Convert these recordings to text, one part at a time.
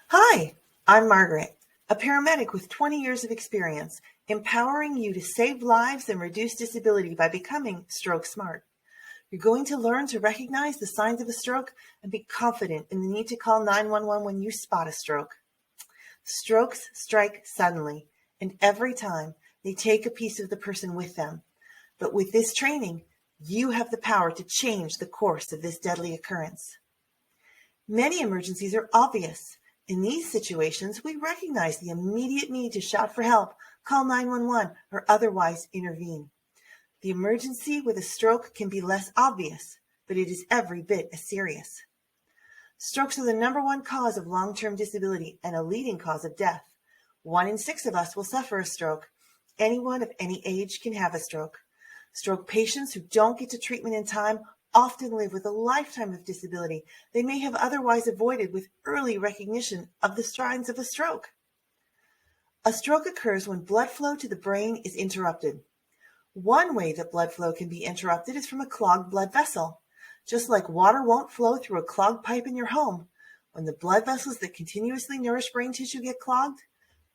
Hi, I'm Margaret, a paramedic with 20 years of experience, empowering you to save lives and reduce disability by becoming stroke smart. You're going to learn to recognize the signs of a stroke and be confident in the need to call 911 when you spot a stroke. Strokes strike suddenly, and every time they take a piece of the person with them. But with this training, you have the power to change the course of this deadly occurrence. Many emergencies are obvious. In these situations, we recognize the immediate need to shout for help, call 911, or otherwise intervene. The emergency with a stroke can be less obvious, but it is every bit as serious. Strokes are the number one cause of long-term disability and a leading cause of death. 1 in 6 of us will suffer a stroke. Anyone of any age can have a stroke. Stroke patients who don't get to treatment in time often live with a lifetime of disability they may have otherwise avoided with early recognition of the signs of a stroke. A stroke occurs when blood flow to the brain is interrupted. One way that blood flow can be interrupted is from a clogged blood vessel. Just like water won't flow through a clogged pipe in your home, when the blood vessels that continuously nourish brain tissue get clogged,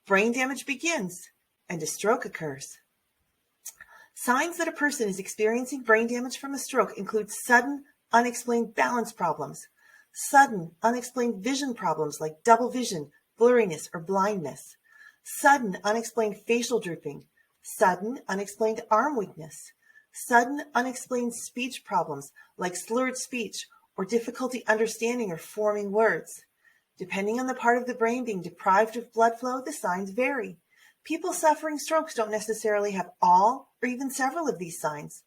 brain damage begins and a stroke occurs. Signs that a person is experiencing brain damage from a stroke include sudden, unexplained balance problems, sudden, unexplained vision problems like double vision, blurriness, or blindness, sudden, unexplained facial drooping, sudden, unexplained arm weakness, sudden, unexplained speech problems like slurred speech or difficulty understanding or forming words. Depending on the part of the brain being deprived of blood flow, the signs vary. People suffering strokes don't necessarily have all or even several of these signs.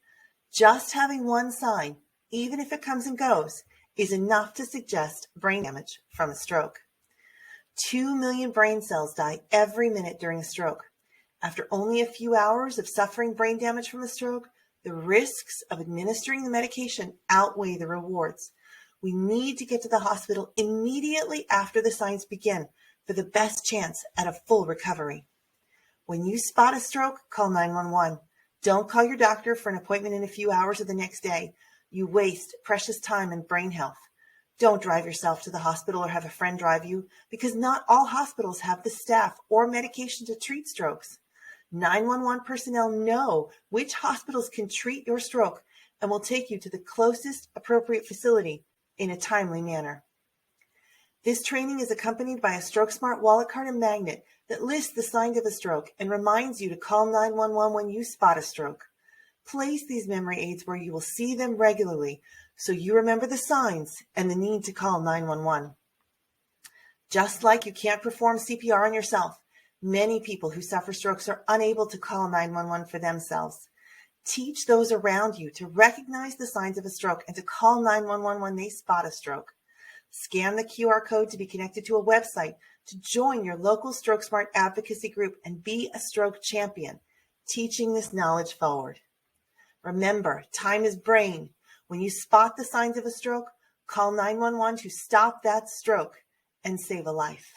Just having one sign, even if it comes and goes, is enough to suggest brain damage from a stroke. 2 million brain cells die every minute during a stroke. After only a few hours of suffering brain damage from a stroke, the risks of administering the medication outweigh the rewards. We need to get to the hospital immediately after the signs begin for the best chance at a full recovery. When you spot a stroke, call 911. Don't call your doctor for an appointment in a few hours or the next day. You waste precious time and brain health. Don't drive yourself to the hospital or have a friend drive you, because not all hospitals have the staff or medication to treat strokes. 911 personnel know which hospitals can treat your stroke and will take you to the closest appropriate facility in a timely manner. This training is accompanied by a Stroke Smart wallet card and magnet that lists the signs of a stroke and reminds you to call 911 when you spot a stroke. Place these memory aids where you will see them regularly so you remember the signs and the need to call 911. Just like you can't perform CPR on yourself, many people who suffer strokes are unable to call 911 for themselves. Teach those around you to recognize the signs of a stroke and to call 911 when they spot a stroke. Scan the QR code to be connected to a website to join your local Stroke Smart advocacy group and be a stroke champion, teaching this knowledge forward. Remember, time is brain. When you spot the signs of a stroke, call 911 to stop that stroke and save a life.